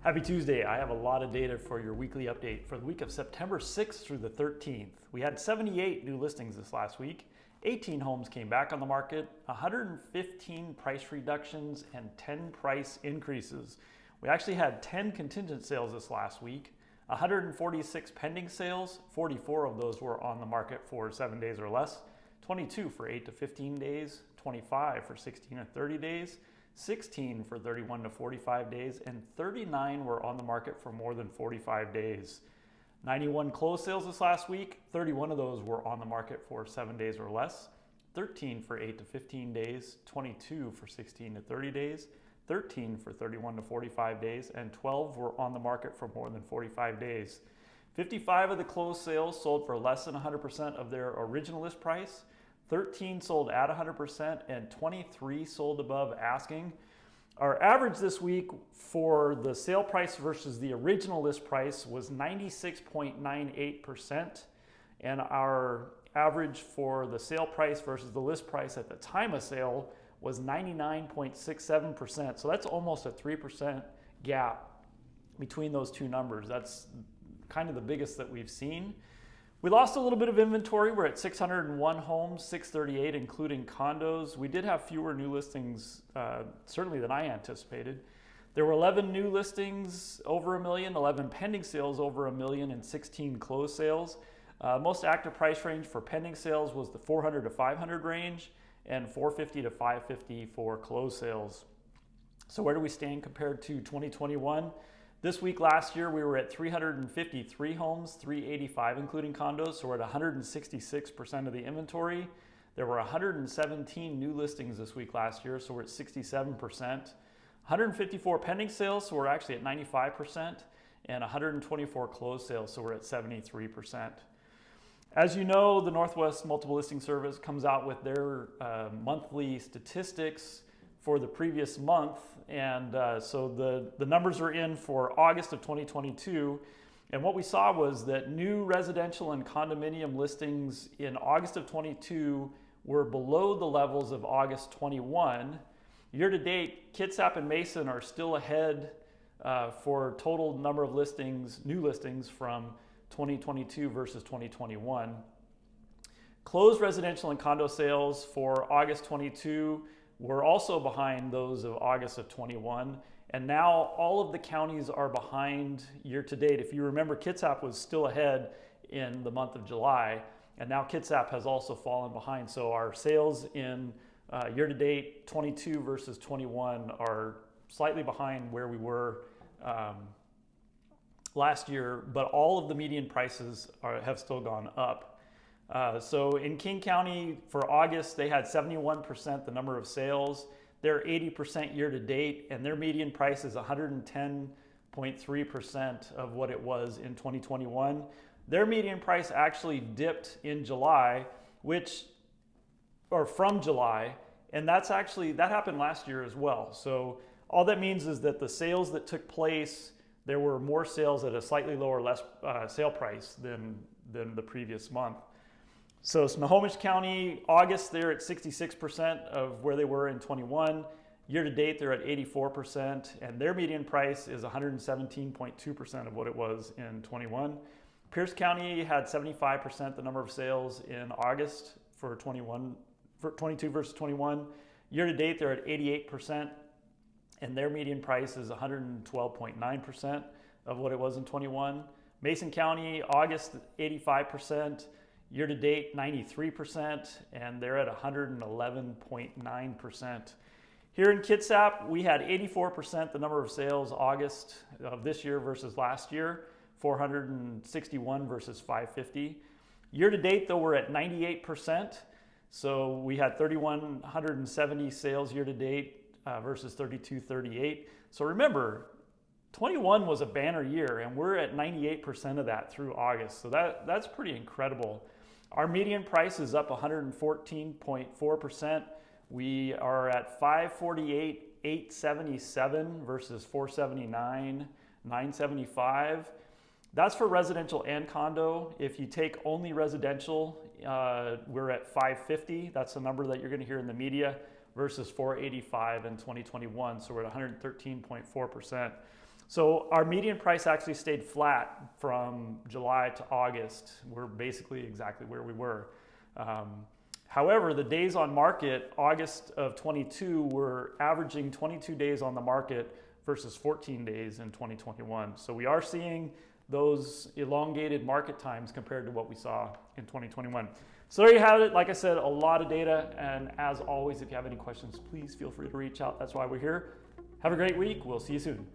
Happy Tuesday. I have a lot of data for your weekly update for the week of September 6th through the 13th. We had 78 new listings this last week. 18 homes came back on the market, 115 price reductions, and 10 price increases. We actually had 10 contingent sales this last week, 146 pending sales, 44 of those were on the market for 7 days or less, 22 for 8 to 15 days, 25 for 16 to 30 days, 16 for 31 to 45 days, and 39 were on the market for more than 45 days. 91 closed sales this last week, 31 of those were on the market for 7 days or less, 13 for 8 to 15 days, 22 for 16 to 30 days, 13 for 31 to 45 days, and 12 were on the market for more than 45 days. 55 of the closed sales sold for less than 100% of their original list price, 13 sold at 100%, and 23 sold above asking. Our average this week for the sale price versus the original list price was 96.98%, and our average for the sale price versus the list price at the time of sale was 99.67%. So that's almost a 3% gap between those two numbers. That's kind of the biggest that we've seen. We lost a little bit of inventory. We're at 601 homes, 638 including condos. We did have fewer new listings, certainly than I anticipated. There were 11 new listings over $1 million, 11 pending sales over $1 million, and 16 closed sales. Most active price range for pending sales was the 400 to 500 range, and 450 to 550 for closed sales. So where do we stand compared to 2021? This week last year, we were at 353 homes, 385 including condos, so we're at 166% of the inventory. There were 117 new listings this week last year, so we're at 67%. 154 pending sales, so we're actually at 95%, and 124 closed sales, so we're at 73%. As you know, the Northwest Multiple Listing Service comes out with their monthly statistics for the previous month, and so the numbers are in for August of 2022, and what we saw was that new residential and condominium listings in August of 22 were below the levels of August 21. Year to date, Kitsap and Mason are still ahead for total number of listings, new listings from 2022 versus 2021. Closed residential and condo sales for August 22 were also behind those of August of 21, and now all of the counties are behind year to date. If you remember, Kitsap was still ahead in the month of July, and now Kitsap has also fallen behind. So our sales in year to date 22 versus 21 are slightly behind where we were last year, but all of the median prices have still gone up. So in King County for August, they had 71% the number of sales. They're 80% year to date, and their median price is 110.3% of what it was in 2021. Their median price actually dipped in July, from July, and that happened last year as well. So all that means is that the sales that took place, there were more sales at a slightly lower sale price than the previous month. So Snohomish County, August, they're at 66% of where they were in 21. Year to date, they're at 84%, and their median price is 117.2% of what it was in 21. Pierce County had 75% the number of sales in August for 22 versus 21. Year to date, they're at 88%, and their median price is 112.9% of what it was in 21. Mason County, August, 85%. Year to date, 93%, and they're at 111.9%. Here in Kitsap, we had 84% the number of sales August of this year versus last year, 461 versus 550. Year to date, though, we're at 98%. So we had 3,170 sales year to date versus 3,238. So remember, 21 was a banner year, and we're at 98% of that through August. So that's pretty incredible. Our median price is up 114.4%. We are at $548,877 versus $479,975. That's for residential and condo. If you take only residential, we're at $550. That's the number that you're going to hear in the media versus $485 in 2021. So we're at 113.4%. So our median price actually stayed flat from July to August. We're basically exactly where we were. However, the days on market, August of 22, were averaging 22 days on the market versus 14 days in 2021. So we are seeing those elongated market times compared to what we saw in 2021. So there you have it. Like I said, a lot of data. And as always, if you have any questions, please feel free to reach out. That's why we're here. Have a great week. We'll see you soon.